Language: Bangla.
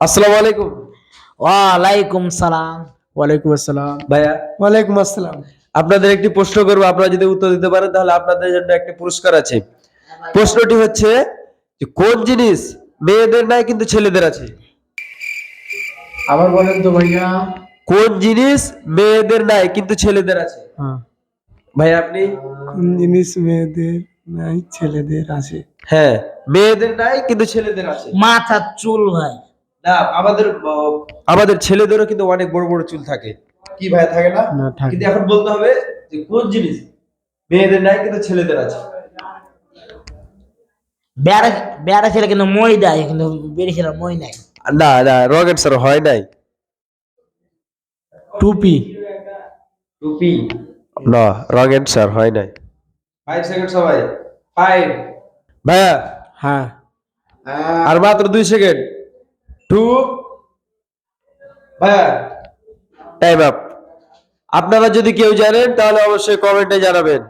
আসসালামু আলাইকুম। ওয়ালাইকুম সালাম। ওয়ালাইকুম আসসালাম। ভাইয়া, ওয়ালাইকুম আসসালাম। আপনাদের একটি প্রশ্ন করবো, আপনারা যদি উত্তর দিতে পারেন তাহলে আপনাদের জন্য একটি পুরস্কার আছে। প্রশ্নটি হচ্ছে যে কোন জিনিস মেয়েদের নাই কিন্তু ছেলেদের আছে? আবার বলেন তো ভাইয়া। কোন জিনিস মেয়েদের নাই কিন্তু ছেলেদের আছে? হ্যাঁ। ভাইয়া আপনি? কোন জিনিস মেয়েদের নাই ছেলেদের আছে? হ্যাঁ, মেয়েদের নাই কিন্তু ছেলেদের আছে। মাথার চুল ভাই। না, আমাদের ছেলেদেরও কিন্তু অনেক বড় বড় চুল থাকে। কি ভাইয়া, থাকে না? না, থাকে। কিন্তু এখন বলতে হবে যে কোন জিনিস মেয়েদের নাই কিন্তু ছেলেদের আছে। বেড়া বেড়া ছেলে কিন্তু মই দেয়, কিন্তু বেড়ে ছেলে মই নাই। না না, রং অ্যান্সার, হয় নাই। টুপি। টুপি? না, রং অ্যান্সার, হয় নাই। 5 সেকেন্ড সবাই। 5। ভাইয়া, হ্যাঁ। আর মাত্র 2 সেকেন্ড। 2। ভাইয়া, টাইম আপ। আপনারা যদি কেউ জানেন তাহলে অবশ্যই কমেন্টে জানাবেন।